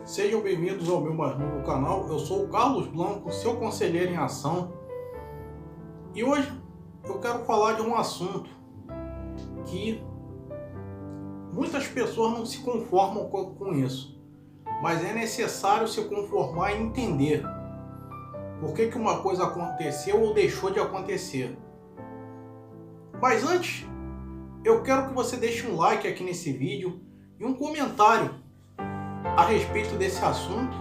Sejam bem-vindos ao meu mais novo canal. Eu sou o Carlos Blanco, seu conselheiro em ação. E hoje eu quero falar de um assunto que muitas pessoas não se conformam com isso. Mas é necessário se conformar e entender por que uma coisa aconteceu ou deixou de acontecer. Mas antes, eu quero que você deixe um like aqui nesse vídeo e um comentário a respeito desse assunto.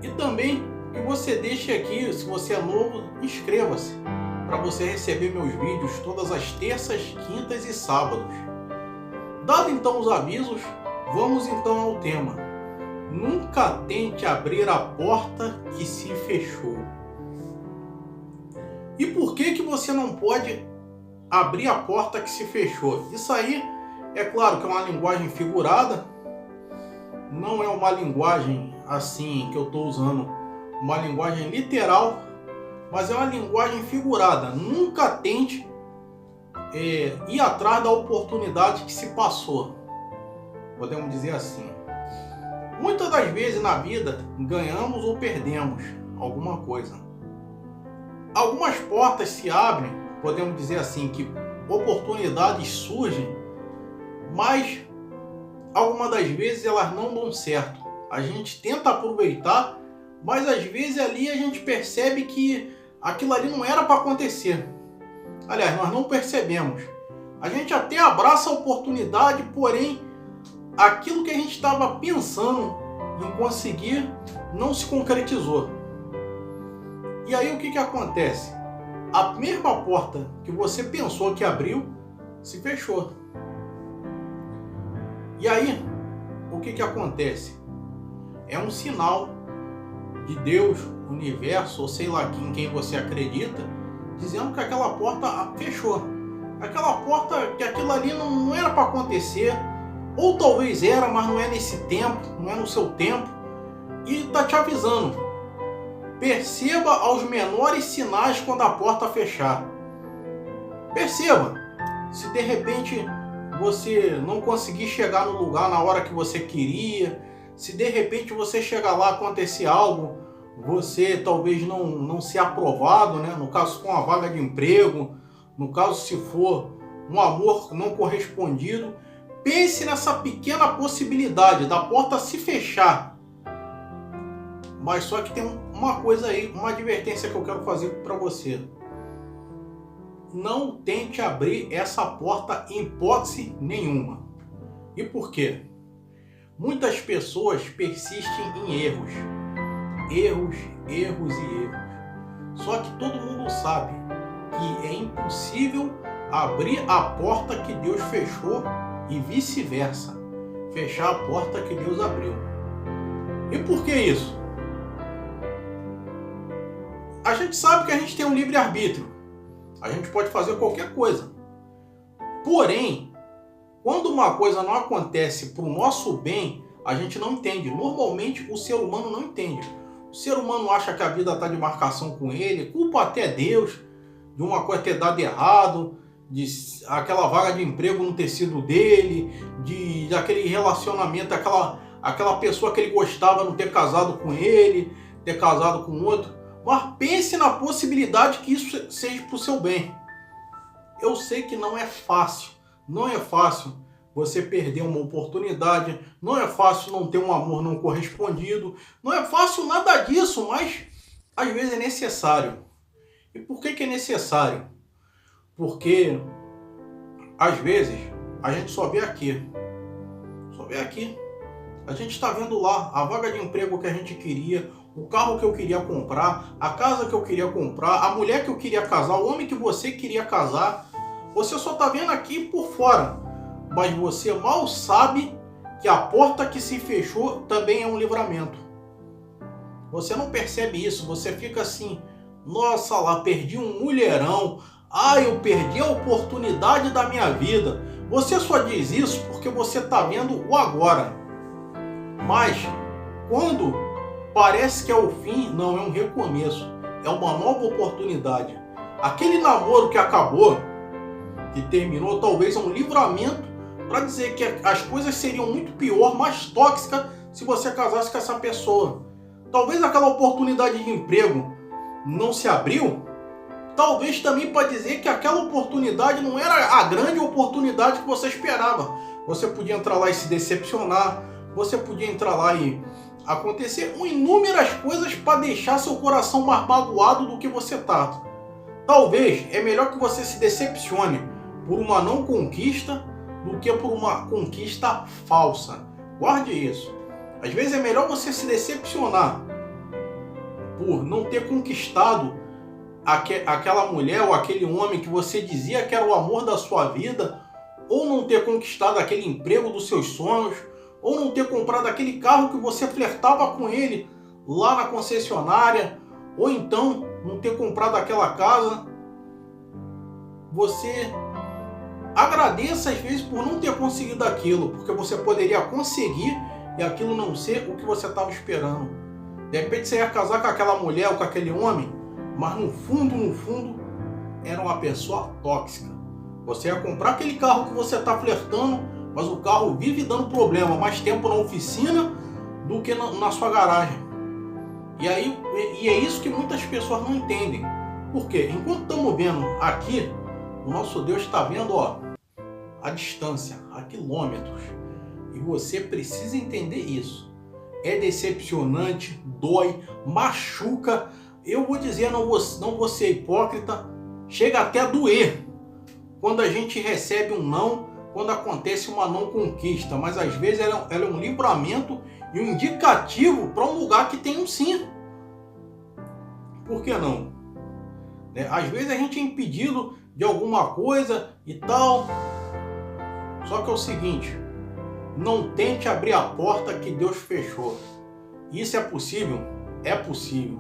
E também que você deixe aqui, se você é novo, inscreva-se para você receber meus vídeos todas as terças, quintas e sábados. Dado então os avisos, vamos então ao tema. Nunca tente abrir a porta que se fechou. E por que você não pode abrir a porta que se fechou? Isso aí, é claro que é uma linguagem figurada, não é uma linguagem assim que eu estou usando, uma linguagem literal, mas é uma linguagem figurada. Nunca tente ir atrás da oportunidade que se passou, podemos dizer assim. Muitas das vezes na vida ganhamos ou perdemos alguma coisa. Algumas portas se abrem, podemos dizer assim, que oportunidades surgem, mas algumas das vezes elas não dão certo. A gente tenta aproveitar, mas às vezes ali a gente percebe que aquilo ali não era para acontecer. Aliás, nós não percebemos. A gente até abraça a oportunidade, porém aquilo que a gente estava pensando em conseguir não se concretizou. E aí o que acontece? A mesma porta que você pensou que abriu, se fechou. E aí, o que acontece? É um sinal de Deus, universo, ou sei lá em quem você acredita, dizendo que aquela porta fechou. Aquela porta, que aquilo ali não era para acontecer, ou talvez era, mas não é nesse tempo, não é no seu tempo, e está te avisando. Perceba aos menores sinais quando a porta fechar. Perceba, se de repente você não conseguir chegar no lugar na hora que você queria, se de repente você chegar lá, acontecer algo, você talvez não ser aprovado, né? No caso com uma vaga de emprego, no caso se for um amor não correspondido, pense nessa pequena possibilidade da porta se fechar. Mas só que tem uma coisa aí, uma advertência que eu quero fazer para você. Não tente abrir essa porta em hipótese nenhuma. E por quê? Muitas pessoas persistem em erros. Erros. Só que todo mundo sabe que é impossível abrir a porta que Deus fechou e vice-versa. Fechar a porta que Deus abriu. E por que isso? A gente sabe que a gente tem um livre-arbítrio. A gente pode fazer qualquer coisa. Porém, quando uma coisa não acontece para o nosso bem, a gente não entende. Normalmente o ser humano não entende. O ser humano acha que a vida está de marcação com ele, culpa até Deus de uma coisa ter dado errado, de aquela vaga de emprego não ter sido dele, de aquele relacionamento, aquela pessoa que ele gostava não ter casado com ele, ter casado com outro. Mas pense na possibilidade que isso seja para o seu bem. Eu sei que não é fácil. Não é fácil você perder uma oportunidade. Não é fácil não ter um amor não correspondido. Não é fácil nada disso, mas às vezes é necessário. E por que é necessário? Porque às vezes a gente só vê aqui. Só vê aqui. A gente está vendo lá a vaga de emprego que a gente queria, o carro que eu queria comprar, a casa que eu queria comprar, a mulher que eu queria casar, o homem que você queria casar. Você só está vendo aqui por fora, mas você mal sabe que a porta que se fechou também é um livramento. Você não percebe isso, você fica assim, nossa lá, perdi um mulherão, eu perdi a oportunidade da minha vida. Você só diz isso porque você está vendo o agora. Mas quando parece que é o fim, não, é um recomeço, é uma nova oportunidade. Aquele namoro que acabou, que terminou, talvez é um livramento para dizer que as coisas seriam muito pior, mais tóxicas, se você casasse com essa pessoa. Talvez aquela oportunidade de emprego não se abriu. Talvez também pode dizer que aquela oportunidade não era a grande oportunidade que você esperava. Você podia entrar lá e se decepcionar. Você podia entrar lá e acontecer inúmeras coisas para deixar seu coração mais magoado do que você está. Talvez é melhor que você se decepcione por uma não conquista do que por uma conquista falsa. Guarde isso. Às vezes é melhor você se decepcionar por não ter conquistado aquela mulher ou aquele homem que você dizia que era o amor da sua vida, ou não ter conquistado aquele emprego dos seus sonhos, ou não ter comprado aquele carro que você flertava com ele lá na concessionária, ou então não ter comprado aquela casa. Você agradeça às vezes por não ter conseguido aquilo, porque você poderia conseguir e aquilo não ser o que você estava esperando. De repente você ia casar com aquela mulher ou com aquele homem, mas no fundo, era uma pessoa tóxica. Você ia comprar aquele carro que você está flertando, mas o carro vive dando problema, mais tempo na oficina do que na sua garagem. E é isso que muitas pessoas não entendem. Por quê? Enquanto estamos vendo aqui, o nosso Deus está vendo, a distância, a quilômetros. E você precisa entender isso. É decepcionante, dói, machuca. Eu vou dizer, não vou ser hipócrita, chega até a doer quando a gente recebe um não, quando acontece uma não conquista. Mas às vezes ela é um livramento e um indicativo para um lugar que tem um sim. Por que não? Às vezes a gente é impedido de alguma coisa e tal. Só que é o seguinte, não tente abrir a porta que Deus fechou. Isso é possível? É possível.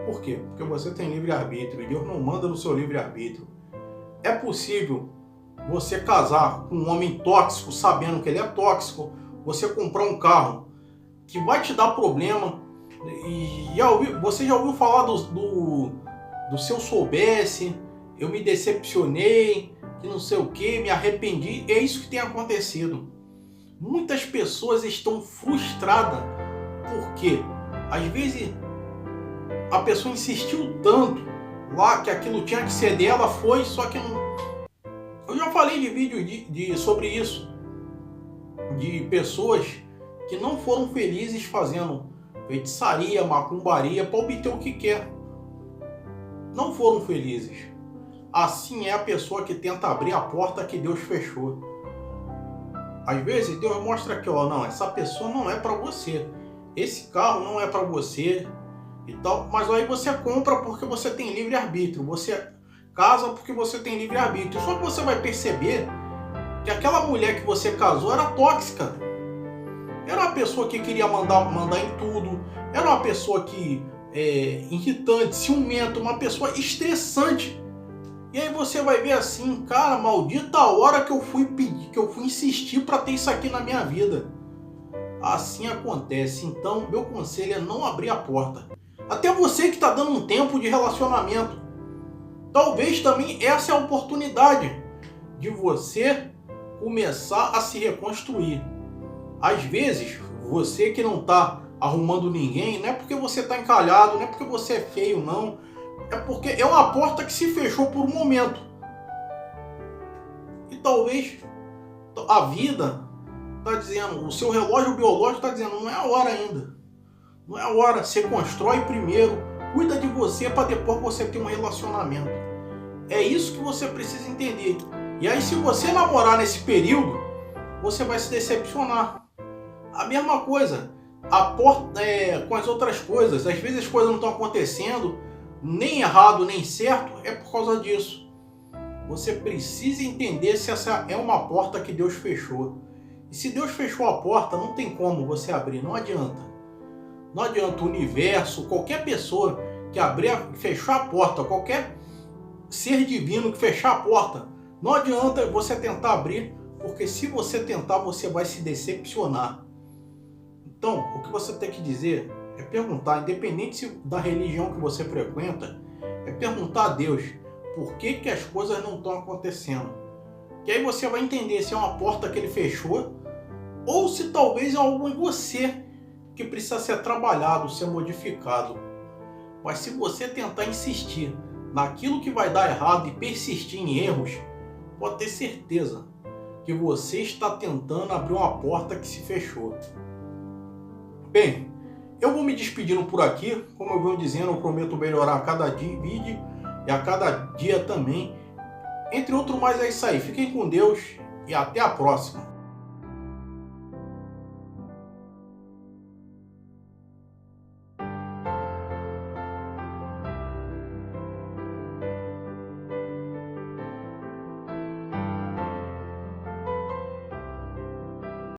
Por quê? Porque você tem livre-arbítrio e Deus não manda no seu livre-arbítrio. É possível você casar com um homem tóxico sabendo que ele é tóxico, você comprar um carro que vai te dar problema. E você já ouviu falar do se eu soubesse, eu me decepcionei, que não sei o que, me arrependi. É isso que tem acontecido. Muitas pessoas estão frustradas porque às vezes a pessoa insistiu tanto lá que aquilo tinha que ser dela, foi, só que não. Eu já falei de vídeo sobre isso, de pessoas que não foram felizes fazendo feitiçaria, macumbaria para obter o que quer. Não foram felizes. Assim é a pessoa que tenta abrir a porta que Deus fechou. Às vezes Deus mostra aqui, não, essa pessoa não é para você. Esse carro não é para você e tal. Mas aí você compra porque você tem livre-arbítrio. Você casa porque você tem livre-arbítrio. Só que você vai perceber que aquela mulher que você casou era tóxica. Era uma pessoa que queria mandar em tudo. Era uma pessoa que irritante, ciumenta, uma pessoa estressante. E aí você vai ver assim, cara, maldita a hora que eu fui pedir, que eu fui insistir para ter isso aqui na minha vida. Assim acontece. Então, meu conselho é não abrir a porta. Até você que está dando um tempo de relacionamento. Talvez também essa é a oportunidade de você começar a se reconstruir. Às vezes, você que não está arrumando ninguém, não é porque você está encalhado, não é porque você é feio, não. É porque é uma porta que se fechou por um momento. E talvez a vida está dizendo, o seu relógio biológico está dizendo, não é a hora ainda. Não é a hora. Você constrói primeiro, cuida de você para depois você ter um relacionamento. É isso que você precisa entender. E aí se você namorar nesse período, você vai se decepcionar. A mesma coisa com as outras coisas. Às vezes as coisas não estão acontecendo, nem errado, nem certo, é por causa disso. Você precisa entender se essa é uma porta que Deus fechou. E se Deus fechou a porta, não tem como você abrir, não adianta. Não adianta o universo, qualquer pessoa que fechar a porta, qualquer ser divino que fechar a porta, não adianta você tentar abrir, porque se você tentar, você vai se decepcionar. Então, o que você tem que dizer é perguntar, independente da religião que você frequenta, é perguntar a Deus por que as coisas não estão acontecendo. Que aí você vai entender se é uma porta que ele fechou ou se talvez é algo em você que precisa ser trabalhado, ser modificado. Mas se você tentar insistir naquilo que vai dar errado e persistir em erros, pode ter certeza que você está tentando abrir uma porta que se fechou. Bem, eu vou me despedindo por aqui. Como eu venho dizendo, eu prometo melhorar a cada vídeo e a cada dia também. Entre outros mais, é isso aí. Fiquem com Deus e até a próxima.